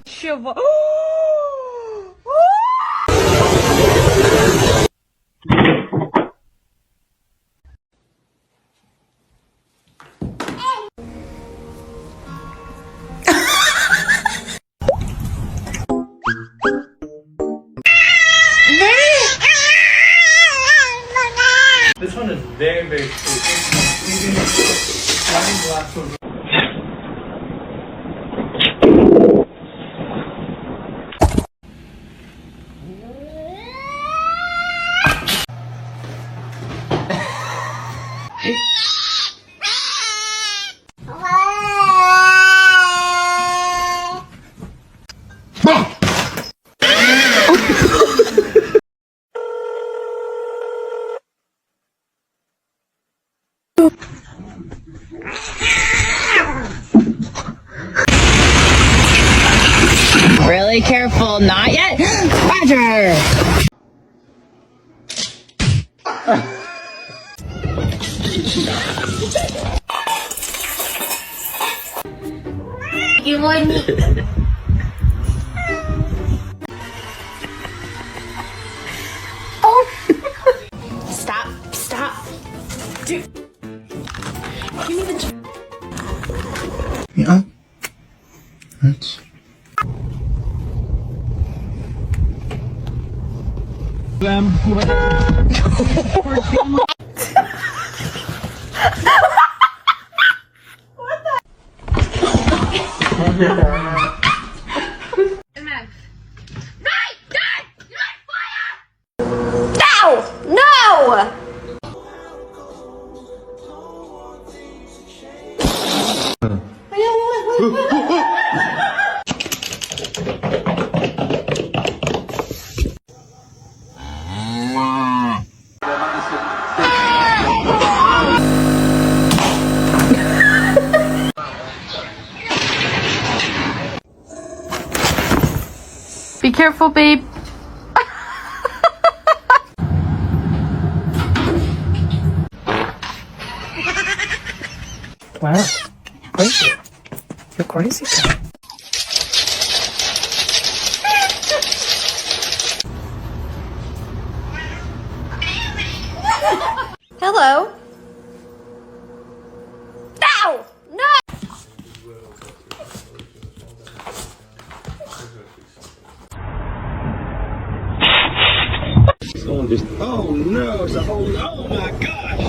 Shiver. This one is very, very sweet. Really careful, not yet. Roger. You wouldn't. Oh! Stop. Dude. Give me the. Yeah. That's. No! Be careful, babe. Wow. Crazy. You're crazy. Hello. Ow! No! Someone just, oh no, it's a whole, oh my gosh,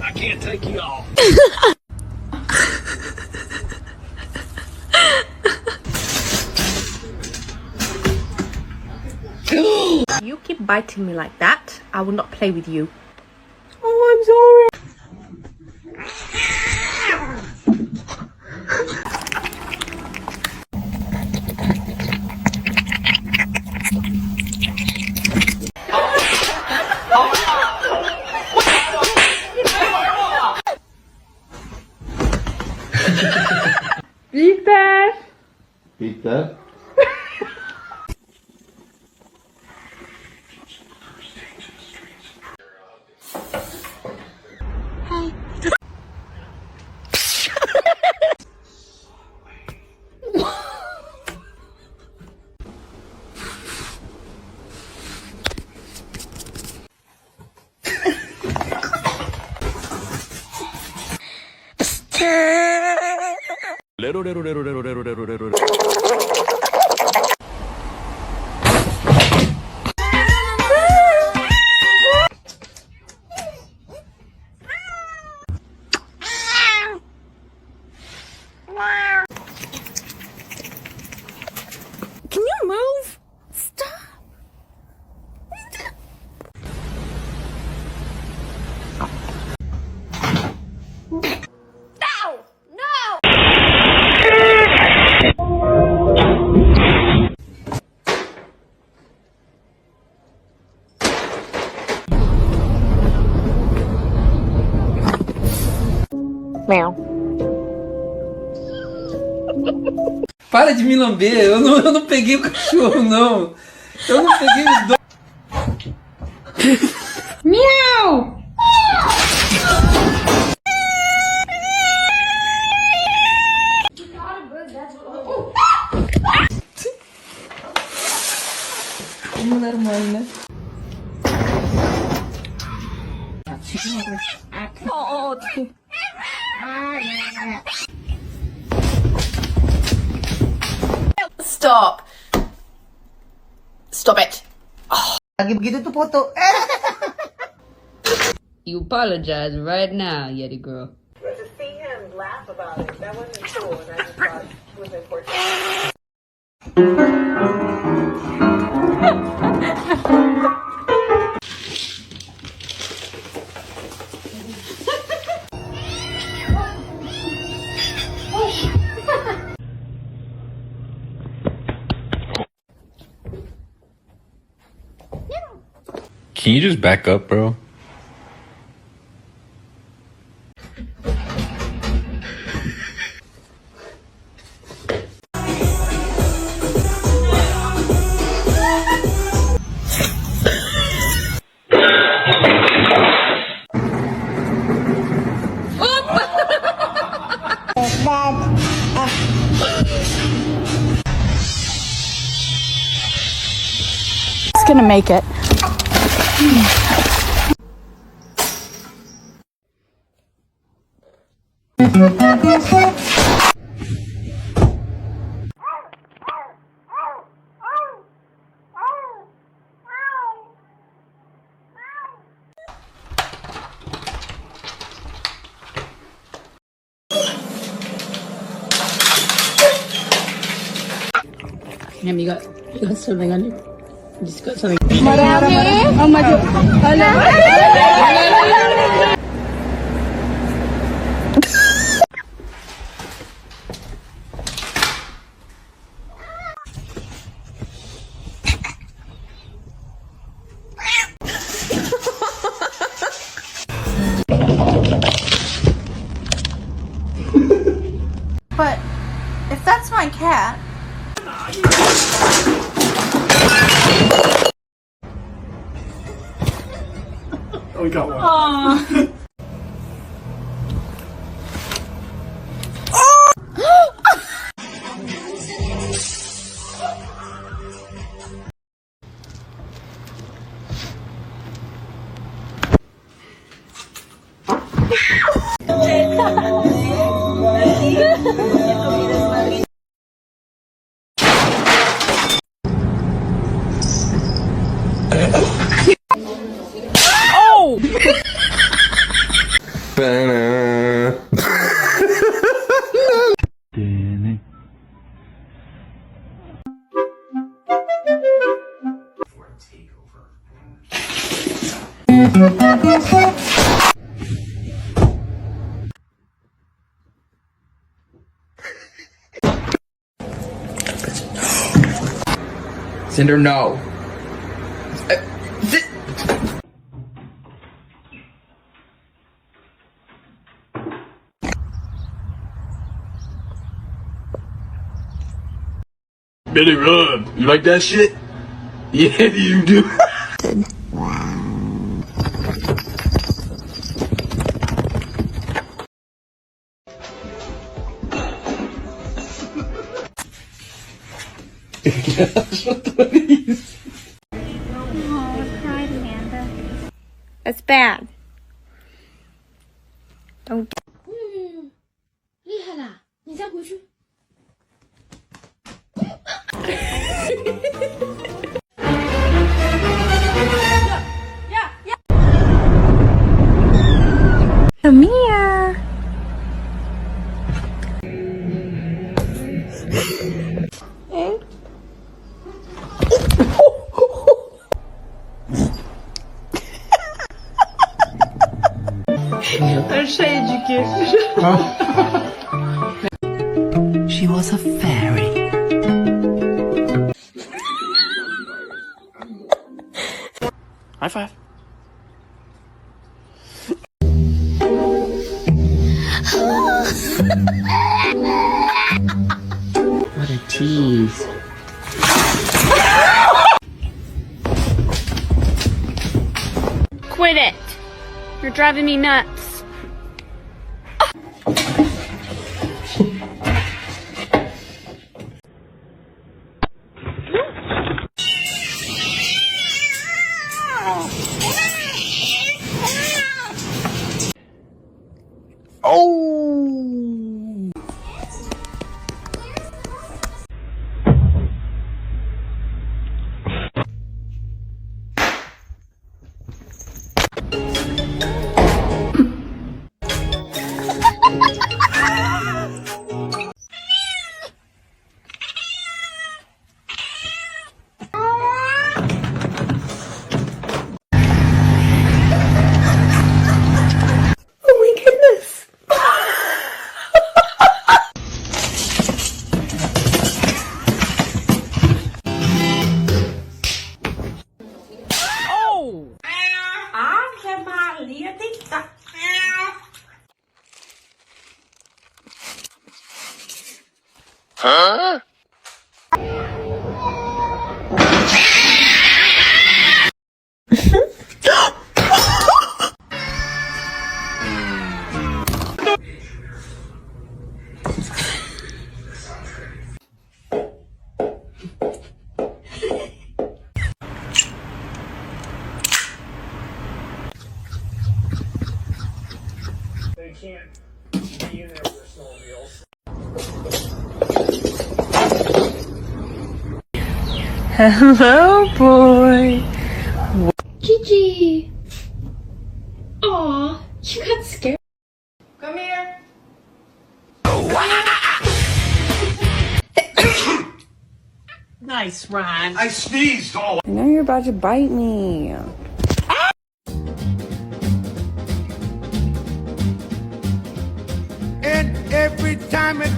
I can't take you off. You keep biting me like that, I will not play with you. Oh, I'm sorry. Eat that. Eat that? Can you move? Stop. Ow! No! Meow. Para de me lamber, eu não peguei o cachorro, não. Eu não peguei os dois. Meow! 어떡해. Stop. Stop it. Lagi begitu tuh foto. You apologize right now, Yeti girl. To see him laugh about it, that wasn't cool, and I just thought it was important. Can you just back up, bro? It's gonna make it. Ma'am, you got something on you? You just got something. But if that's my cat. We got one. Cinder, no. Billy Rub, you like that shit? Yeah, you do. That's bad. Don't. 厉害啦！你再回去。Come here. She was a fairy. High five. What a tease. Quit it. You're driving me nuts. They can't be in there with their snowmobiles. Hello, boy. Gigi. Aw, you got scared. Come here. Nice, Ron. I sneezed all. I know you're about to bite me. And every time it.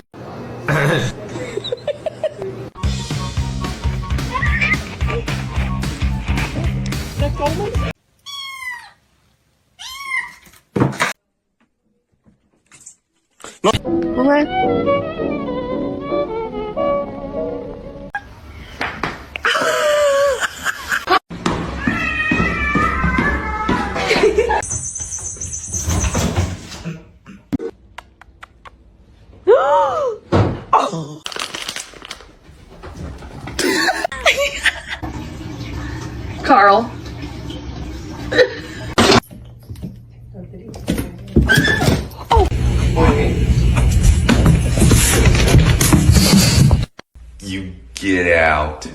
Carl. You get out.